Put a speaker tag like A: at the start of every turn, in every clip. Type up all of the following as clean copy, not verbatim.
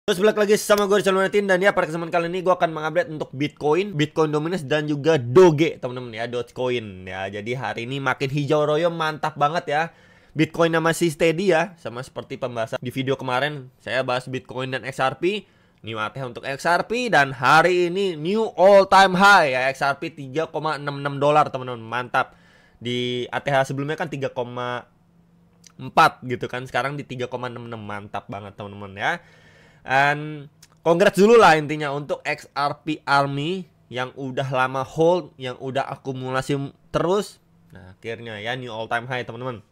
A: Terus balik lagi sama gue Rizal Lunatin, dan ya pada kesempatan kali ini gue akan mengupdate untuk Bitcoin Dominance dan juga Doge teman-teman ya, Dogecoin ya. Jadi hari ini makin hijau royo, mantap banget ya. Bitcoinnya masih steady ya, sama seperti pembahasan di video kemarin. Saya bahas Bitcoin dan XRP. Ini ATH untuk XRP, dan hari ini new all time high ya, XRP $3,66 teman-teman, mantap. Di ATH sebelumnya kan 3,4 gitu kan, sekarang di 3,66, mantap banget teman-teman ya. And congrats dulu lah intinya untuk XRP Army yang udah lama hold, yang udah akumulasi terus. Nah akhirnya ya new all time high teman-teman.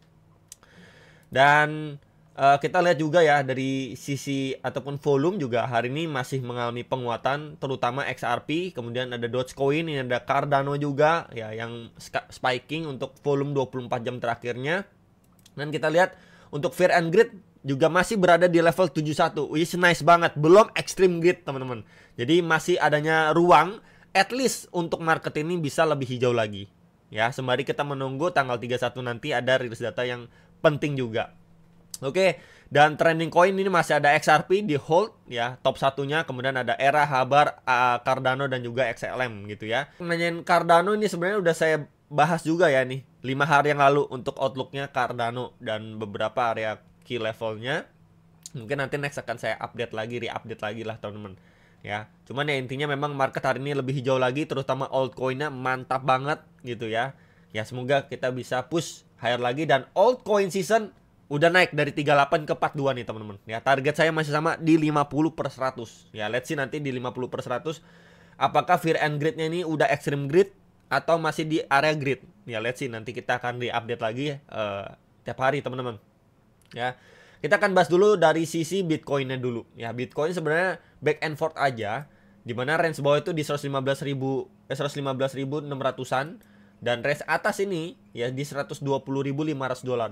A: Dan kita lihat juga ya dari sisi ataupun volume juga hari ini masih mengalami penguatan, terutama XRP. Kemudian ada Dogecoin, ini ada Cardano juga ya yang spiking untuk volume 24 jam terakhirnya. Dan kita lihat untuk Fear and Greed juga masih berada di level 71, which is nice banget. Belum extreme greed teman-teman. Jadi masih adanya ruang at least untuk market ini bisa lebih hijau lagi. Ya, sembari kita menunggu tanggal 31 nanti ada rilis data yang penting juga. Oke, dan trending coin ini masih ada XRP di hold ya, top satunya. Kemudian ada Era, Habar, Cardano dan juga XLM gitu ya. Nanyain Cardano ini sebenarnya udah saya bahas juga ya nih 5 hari yang lalu untuk outlooknya Cardano dan beberapa area key levelnya. Mungkin nanti next akan saya update lagi, re-update lagi lah teman-teman ya. Cuman ya intinya memang market hari ini lebih hijau lagi, terutama altcoinnya mantap banget gitu ya. Ya semoga kita bisa push higher lagi, dan altcoin season udah naik dari 38 ke 42 nih teman-teman ya. Target saya masih sama di 50/100 ya. Let's see nanti di 50/100 apakah Fear and Greed-nya ini udah extreme greed atau masih di area greed ya. Let's see, nanti kita akan re-update lagi tiap hari teman-teman ya. Kita akan bahas dulu dari sisi Bitcoinnya dulu ya. Bitcoin sebenarnya back and forth aja, dimana range bawah itu di 115.600-an, dan range atas ini ya di $120.500.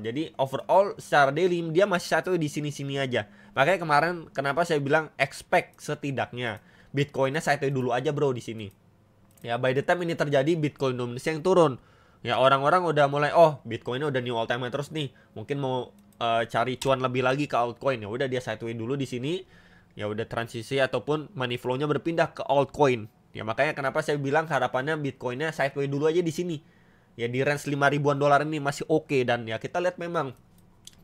A: Jadi overall secara daily dia masih satu di sini-sini aja. Makanya kemarin kenapa saya bilang expect setidaknya Bitcoinnya sideways dulu aja bro di sini. Ya by the time ini terjadi Bitcoin dominance yang turun. Ya orang-orang udah mulai, oh Bitcoinnya udah new all time high terus nih, mungkin mau cari cuan lebih lagi ke altcoin. Ya udah dia sideways dulu di sini. Ya udah transisi ataupun money flow-nya berpindah ke altcoin. Ya makanya kenapa saya bilang harapannya Bitcoinnya sideways dulu aja di sini. Ya di range 5 ribuan dolar ini masih oke. Dan ya kita lihat memang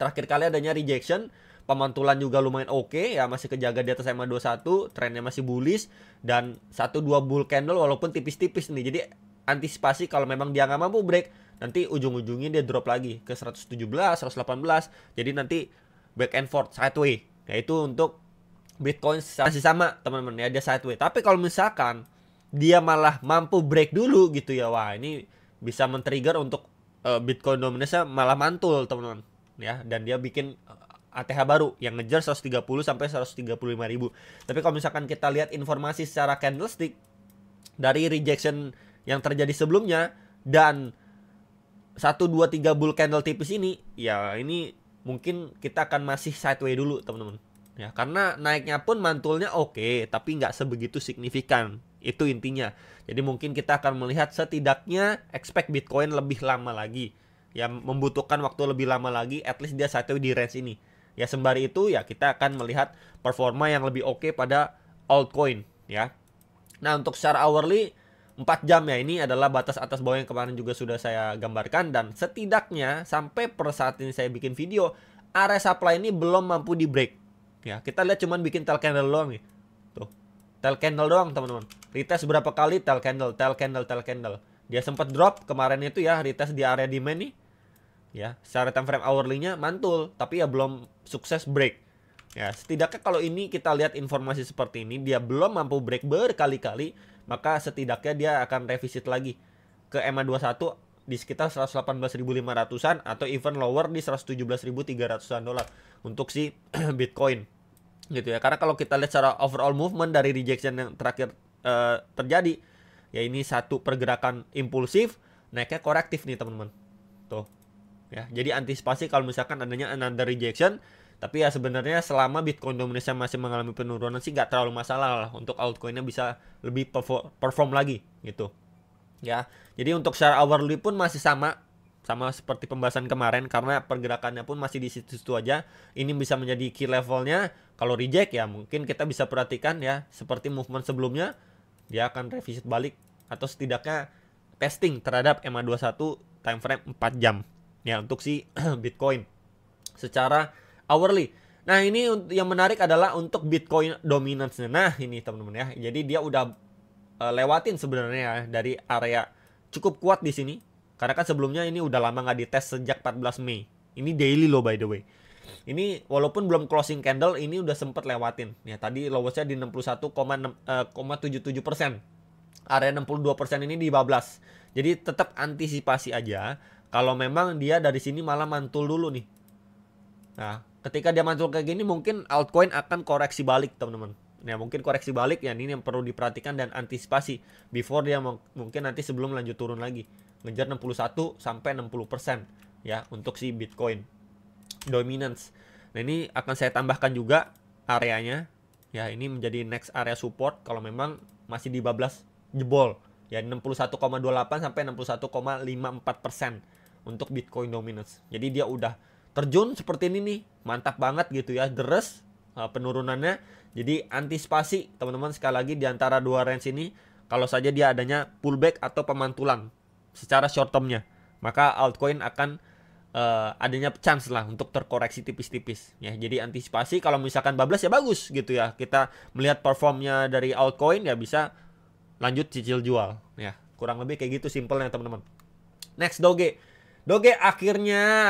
A: terakhir kali adanya rejection, pemantulan juga lumayan oke ya, masih kejaga di atas MA21, trennya masih bullish, dan 1-2 bull candle walaupun tipis-tipis nih. Jadi antisipasi kalau memang dia nggak mampu break, nanti ujung-ujungnya dia drop lagi ke 117, 118. Jadi nanti back and forth sideways. Yaitu untuk Bitcoin masih sama teman-teman ya, dia sideways. Tapi kalau misalkan dia malah mampu break dulu gitu ya, wah ini bisa men-trigger untuk Bitcoin dominance malah mantul teman-teman ya, dan dia bikin ATH baru yang ngejar 130 sampai 135.000. Tapi kalau misalkan kita lihat informasi secara candlestick dari rejection yang terjadi sebelumnya dan 1 2 3 bull candle tipis ini, ya ini mungkin kita akan masih sideways dulu teman-teman ya, karena naiknya pun mantulnya oke, tapi nggak sebegitu signifikan. Itu intinya. Jadi mungkin kita akan melihat setidaknya expect Bitcoin lebih lama lagi ya, membutuhkan waktu lebih lama lagi, at least dia sideways di range ini ya. Sembari itu ya kita akan melihat performa yang lebih oke pada altcoin ya. Nah untuk secara hourly 4 jam ya, ini adalah batas atas bawah yang kemarin juga sudah saya gambarkan. Dan setidaknya sampai per saat ini saya bikin video, area supply ini belum mampu di break ya. Kita lihat cuman bikin tail candle doang nih. Tuh, tail candle doang teman-teman. Retest berapa kali tail candle, tail candle, tail candle. Dia sempat drop kemarin itu ya, retest di area demand nih ya. Secara time frame hourly-nya mantul, tapi ya belum sukses break ya. Setidaknya kalau ini kita lihat informasi seperti ini, dia belum mampu break berkali-kali, maka setidaknya dia akan revisit lagi ke MA21 di sekitar 118.500-an atau even lower di 117.300-an dolar untuk si Bitcoin gitu ya. Karena kalau kita lihat secara overall movement dari rejection yang terakhir terjadi ya, ini satu pergerakan impulsif, naiknya korektif nih teman-teman tuh ya. Jadi antisipasi kalau misalkan adanya another rejection. Tapi ya sebenarnya selama Bitcoin dominance masih mengalami penurunan sih nggak terlalu masalah lah untuk altcoinnya bisa lebih perform lagi gitu ya. Jadi untuk secara hourly pun masih sama sama seperti pembahasan kemarin, karena pergerakannya pun masih di situ-situ aja. Ini bisa menjadi key levelnya. Kalau reject ya mungkin kita bisa perhatikan ya, seperti movement sebelumnya, dia akan revisit balik atau setidaknya testing terhadap EMA21 time frame 4 jam ya untuk si Bitcoin secara hourly. Nah, ini yang menarik adalah untuk Bitcoin dominance-nya. Nah, ini teman-teman ya. Jadi dia udah lewatin sebenarnya ya, dari area cukup kuat di sini. Karena kan sebelumnya ini udah lama nggak dites sejak 14 Mei. Ini daily low by the way. Ini walaupun belum closing candle, ini udah sempet lewatin. Ya, tadi lowestnya di 61,77%. Area 62% ini dibablas. Jadi tetap antisipasi aja. Kalau memang dia dari sini malah mantul dulu nih. Nah, ketika dia mantul kayak gini, mungkin altcoin akan koreksi balik, teman-teman. Ya, mungkin koreksi balik ya, ini yang perlu diperhatikan dan antisipasi before dia mungkin nanti sebelum lanjut turun lagi. Ngejar 61 sampai 60% ya untuk si Bitcoin dominance. Nah, ini akan saya tambahkan juga areanya. Ya, ini menjadi next area support kalau memang masih dibablas jebol. Ya, 61,28 sampai 61,54% untuk Bitcoin dominance. Jadi dia udah terjun seperti ini nih, mantap banget gitu ya, deres penurunannya. Jadi antisipasi teman-teman sekali lagi di antara dua range ini, kalau saja dia adanya pullback atau pemantulan secara short termnya, maka altcoin akan adanya chance lah untuk terkoreksi tipis-tipis ya. Jadi antisipasi kalau misalkan bablas ya bagus gitu ya, kita melihat performnya dari altcoin ya bisa lanjut cicil jual ya, kurang lebih kayak gitu simpelnya teman-teman. Next, Doge akhirnya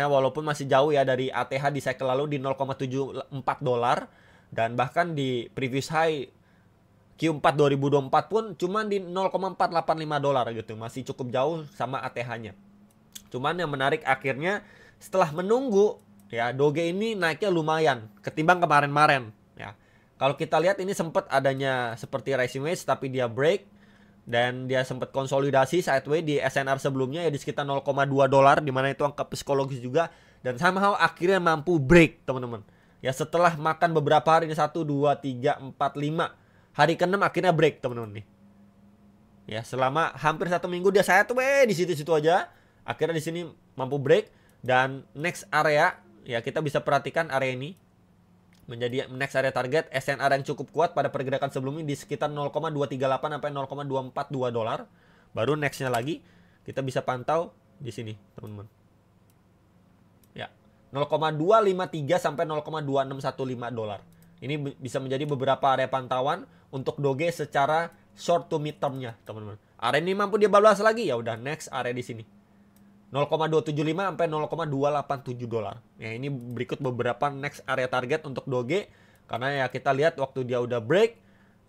A: walaupun masih jauh ya dari ATH di cycle lalu di 0,74 dolar, dan bahkan di previous high Q4 2024 pun cuma di 0,485 dolar gitu, masih cukup jauh sama ATH-nya. Cuman yang menarik akhirnya setelah menunggu ya, Doge ini naiknya lumayan ketimbang kemarin-kemarin ya. Kalau kita lihat ini sempat adanya seperti rising wedge tapi dia break. Dan dia sempat konsolidasi sideways di SNR sebelumnya ya di sekitar 0,2 dolar, dimana itu angka psikologis juga. Dan somehow akhirnya mampu break teman-teman. Ya setelah makan beberapa hari, ini 1, 2, 3, 4, 5. Hari ke-6 akhirnya break teman-teman nih. Ya selama hampir 1 minggu dia sideways di situ-situ aja. Akhirnya di sini mampu break. Dan next area ya kita bisa perhatikan area ini menjadi next area target SNR yang cukup kuat pada pergerakan sebelumnya di sekitar 0,238 sampai 0,242 dolar. Baru nextnya lagi kita bisa pantau di sini teman-teman. Ya, 0,253 sampai 0,2615 dolar. Ini bisa menjadi beberapa area pantauan untuk Doge secara short to mid termnya teman-teman. Area ini mampu dia bablas lagi ya udah next area di sini. 0,275 sampai 0,287 dolar. Ya, ini berikut beberapa next area target untuk Doge karena ya kita lihat waktu dia udah break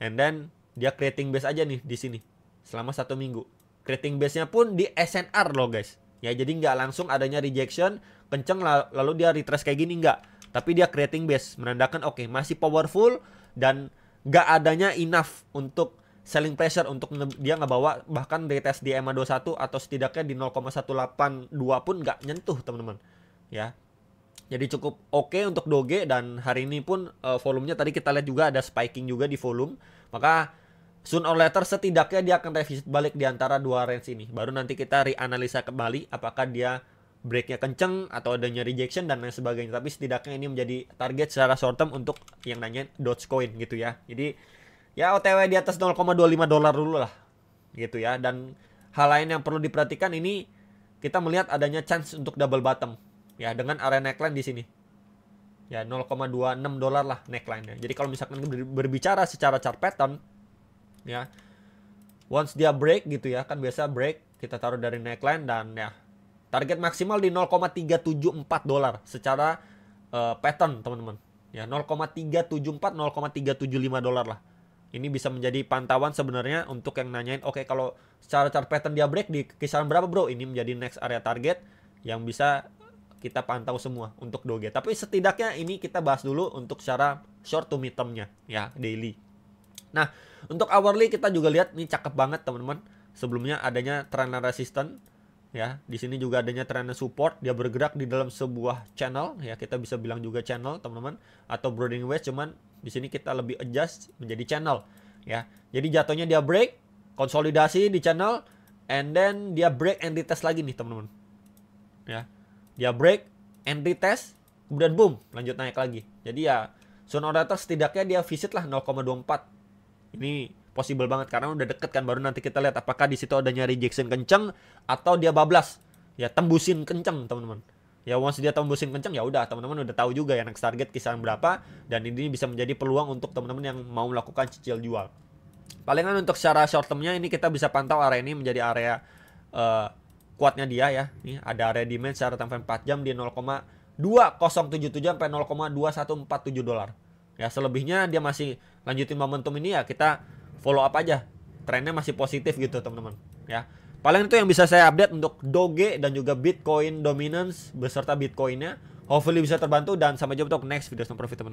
A: and then dia creating base aja nih di sini selama 1 minggu. Creating base-nya pun di SNR loh guys. Ya, jadi nggak langsung adanya rejection kenceng lalu dia retrace kayak gini, nggak. Tapi dia creating base menandakan oke, masih powerful dan nggak adanya enough untuk selling pressure untuk dia ngebawa bahkan retest di EMA21 atau setidaknya di 0,182 pun nggak nyentuh teman-teman ya. Jadi cukup oke untuk Doge dan hari ini pun volumenya tadi kita lihat juga ada spiking juga di volume. Maka soon or later setidaknya dia akan revisit balik di antara dua range ini. Baru nanti kita reanalisa kembali apakah dia breaknya kenceng atau adanya rejection dan lain sebagainya. Tapi setidaknya ini menjadi target secara short term untuk yang nanyain Dogecoin gitu ya. Jadi ya OTW di atas 0,25 dolar dulu lah gitu ya. Dan hal lain yang perlu diperhatikan ini kita melihat adanya chance untuk double bottom ya dengan area neckline di sini. Ya 0,26 dolar lah neckline-nya. Jadi kalau misalkan berbicara secara chart pattern ya, once dia break gitu ya, kan biasa break kita taruh dari neckline dan ya target maksimal di 0,374 dolar secara pattern teman-teman. Ya 0,374 0,375 dolar lah. Ini bisa menjadi pantauan sebenarnya untuk yang nanyain, oke, kalau secara chart pattern dia break di kisaran berapa bro? Ini menjadi next area target yang bisa kita pantau semua untuk Doge. Tapi setidaknya ini kita bahas dulu untuk secara short to mid termnya ya, daily. Nah, untuk hourly kita juga lihat ini cakep banget teman-teman. Sebelumnya adanya trend resistance ya, di sini juga adanya trend support. Dia bergerak di dalam sebuah channel ya, kita bisa bilang juga channel teman-teman atau broadening wedge, cuman di sini kita lebih adjust menjadi channel ya. Jadi jatuhnya dia break, konsolidasi di channel, and then dia break and retest lagi nih teman-teman. ya. Dia break, entry test, kemudian boom, lanjut naik lagi. Jadi ya zone orator setidaknya dia visit lah 0,24. Ini possible banget karena udah deket kan, baru nanti kita lihat apakah di situ ada nyari rejection kenceng atau dia bablas. Ya tembusin kenceng, teman-teman. Ya once dia tembusin kenceng ya udah, teman-teman udah tahu juga ya next target kisaran berapa, dan ini bisa menjadi peluang untuk teman-teman yang mau melakukan cicil jual. Palingan untuk secara short termnya ini kita bisa pantau area ini menjadi area kuatnya dia ya. Nih ada area demand secara time frame 4 jam di 0,2077 sampai 0,2147 dolar. Ya selebihnya dia masih lanjutin momentum ini ya, kita follow up aja. Trennya masih positif gitu teman-teman ya. Paling itu yang bisa saya update untuk Doge dan juga Bitcoin dominance beserta Bitcoinnya. Hopefully bisa terbantu, dan sampai jumpa untuk next video. Profit teman-teman.